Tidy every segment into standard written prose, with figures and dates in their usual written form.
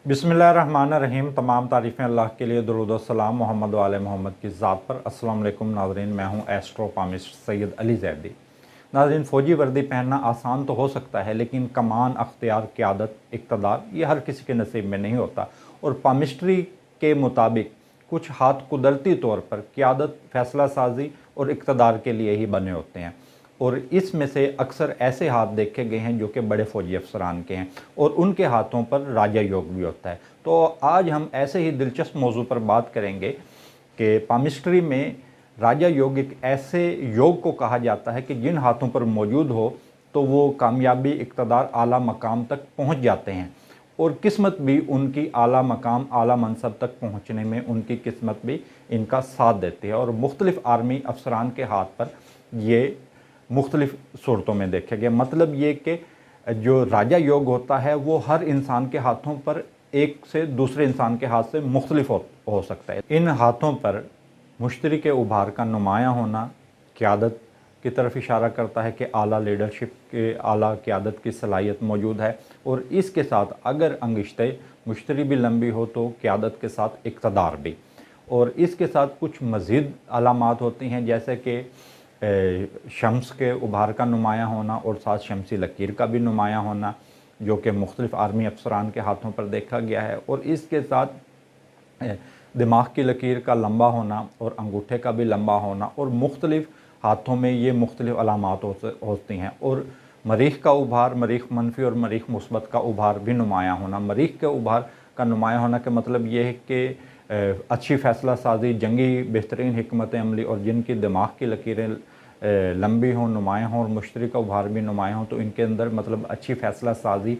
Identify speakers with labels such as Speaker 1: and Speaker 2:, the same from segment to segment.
Speaker 1: बिस्मिल्लाहिर्रहमानिर्रहीम। तमाम तारीफ़ें अल्लाह के लिए, दुरूद व सलाम मोहम्मद वाले मोहम्मद की ज़ात पर। अस्सलाम वालेकुम नाज़रीन, मैं हूँ एस्ट्रो पामिस्ट सैयद अली ज़ैदी। नाज़रीन, फ़ौजी वर्दी पहनना आसान तो हो सकता है, लेकिन कमान, अख्तियार, क़यादत, इक़्तिदार ये हर किसी के नसीब में नहीं होता। और पामिस्ट्री के मुताबिक कुछ हाथ कुदरती तौर पर क़यादत, फ़ैसला साजी और इक़्तिदार के लिए ही बने होते हैं, और इसमें से अक्सर ऐसे हाथ देखे गए हैं जो कि बड़े फ़ौजी अफसरान के हैं, और उनके हाथों पर राजा योग भी होता है। तो आज हम ऐसे ही दिलचस्प मौजू पर बात करेंगे कि पामिस्ट्री में राजा योग एक ऐसे योग को कहा जाता है कि जिन हाथों पर मौजूद हो तो वो कामयाबी, इक़्तिदार, आला मकाम तक पहुँच जाते हैं, और किस्मत भी उनकी आला मकाम, आला मनसब तक पहुँचने में उनकी किस्मत भी इनका साथ देती है। और मुख्तलिफ़ आर्मी अफसरान के हाथ पर ये मुख्तलिफ़ सूरतों में देखे गए। मतलब ये कि जो राजा योग होता है वो हर इंसान के हाथों पर एक से दूसरे इंसान के हाथ से मुख्तलिफ हो सकता है। इन हाथों पर मुश्तरी के उभार का नुमायाँ होना क़यादत की तरफ इशारा करता है कि आला लीडरशिप के, आला क़यादत की सलाहियत मौजूद है। और इसके साथ अगर अंगिश्ते मुश्तरी भी लंबी हो तो क़यादत के साथ इक़्तिदार भी। और इसके साथ कुछ मज़ीद अलामात होती हैं, जैसे कि शम्स के उभार का नुमायाँ होना और साथ शमसी लकीर का भी नुमायाँ होना, जो कि मुख्तलिफ़ आर्मी अफसरान के हाथों पर देखा गया है। और इसके साथ दिमाग की लकीर का लंबा होना और अंगूठे का भी लंबा होना, और मुख्तलिफ़ हाथों में ये मुख्तलिफ़ अलामात होती हैं। और मरीख़ का उभार, मरीख़ मनफी और मरीख़ मुस्बत का उभार भी नुमायाँ होना। मरीख़ के उभार का नुमायाँ होना का मतलब ये है कि अच्छी फ़ैसला साजी, जंगी बेहतरीन हिकमत अमली, और जिनकी दिमाग की लकीरें लंबी हों, नुमायाँ हों, और मुश्तरी का उभार भी नुमायाँ हों, तो इनके अंदर मतलब अच्छी फ़ैसला साजी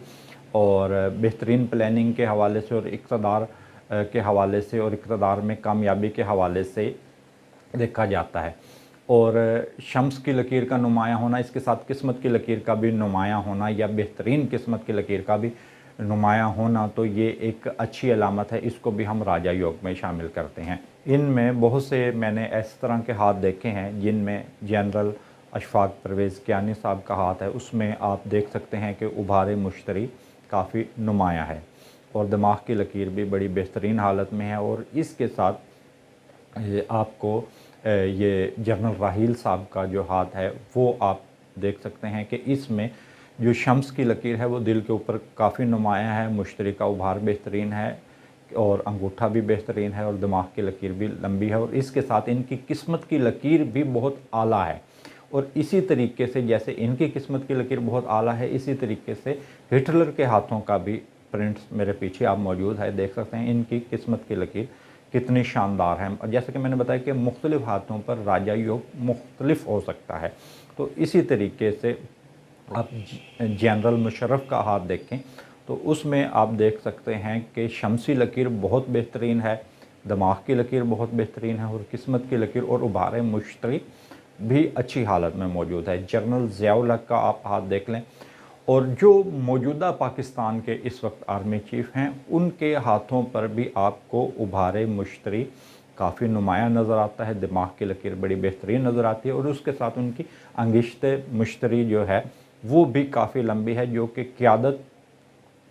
Speaker 1: और बेहतरीन प्लानिंग के हवाले से, और इक़्तिदार के हवाले से, और इक़्तिदार में कामयाबी के हवाले से देखा जाता है। और शम्स की लकीर का नुमायाँ होना, इसके साथ किस्मत की लकीर का भी नुमायाँ होना या बेहतरीन किस्मत की लकीर का भी नुमायाँ होना, तो ये एक अच्छी अलामत है। इसको भी हम राजा योग में शामिल करते हैं। इनमें बहुत से मैंने इस तरह के हाथ देखे हैं जिनमें जनरल अशफाक परवेज़ कियानी साहब का हाथ है। उसमें आप देख सकते हैं कि उभार मुश्तरी काफ़ी नुमायाँ है और दिमाग की लकीर भी बड़ी बेहतरीन हालत में है। और इसके साथ आपको ये जनरल राहील साहब का जो हाथ है वो आप देख सकते हैं कि इसमें जो शम्स की लकीर है वो दिल के ऊपर काफ़ी नुमायाँ है, मुश्तरी का उभार बेहतरीन है और अंगूठा भी बेहतरीन है, और दिमाग की लकीर भी लंबी है, और इसके साथ इनकी किस्मत की लकीर भी बहुत आला है। और इसी तरीके से जैसे इनकी किस्मत की लकीर बहुत आला है, इसी तरीके से हिटलर के हाथों का भी प्रिंट्स मेरे पीछे आप मौजूद है, देख सकते हैं इनकी किस्मत की लकीर कितनी शानदार है। और जैसे कि मैंने बताया कि मुख्तलिफ़ हाथों पर राजा योग मुख्तलिफ हो सकता है। तो इसी तरीके से आप जनरल मुशर्रफ का हाथ देखें तो उसमें आप देख सकते हैं कि शमसी लकीर बहुत बेहतरीन है, दिमाग की लकीर बहुत बेहतरीन है, और किस्मत की लकीर और उभार मुश्तरी भी अच्छी हालत में मौजूद है। जनरल ज़ियाउल हक का आप हाथ देख लें, और जो मौजूदा पाकिस्तान के इस वक्त आर्मी चीफ़ हैं उनके हाथों पर भी आपको उभार मुश्तरी काफ़ी नुमायाँ नज़र आता है, दिमाग की लकीर बड़ी बेहतरीन नज़र आती है, और उसके साथ उनकी अंगिश्ते मुश्तरी जो है वो भी काफ़ी लंबी है, जो कि क़यादत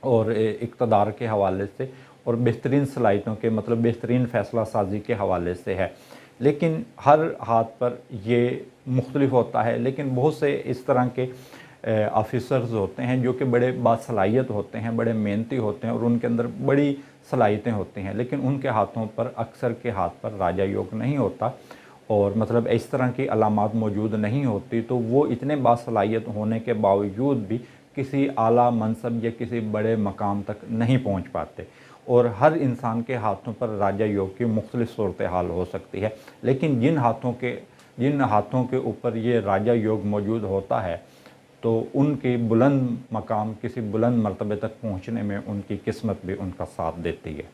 Speaker 1: और इक़्तिदार के हवाले से और बेहतरीन सलाहियतों के मतलब बेहतरीन फ़ैसला साजी के हवाले से है। लेकिन हर हाथ पर ये मुख्तलिफ होता है, लेकिन बहुत से इस तरह के ऑफ़िसर्स होते हैं जो कि बड़े बासलाहियत होते हैं, बड़े मेहनती होते हैं, और उनके अंदर बड़ी सलाहियतें होती हैं, लेकिन उनके हाथों पर अक्सर के हाथ पर राजा योग नहीं होता, और मतलब इस तरह की अलामात मौजूद नहीं होती, तो वो इतने बासलाहियत होने के बावजूद भी किसी आला मनसब या किसी बड़े मकाम तक नहीं पहुंच पाते। और हर इंसान के हाथों पर राजा योग की मुख्तलिफ़ सूरत हाल हो सकती है, लेकिन जिन हाथों के ऊपर ये राजा योग मौजूद होता है तो उनकी बुलंद मकाम, किसी बुलंद मर्तबे तक पहुँचने में उनकी किस्मत भी उनका साथ देती है।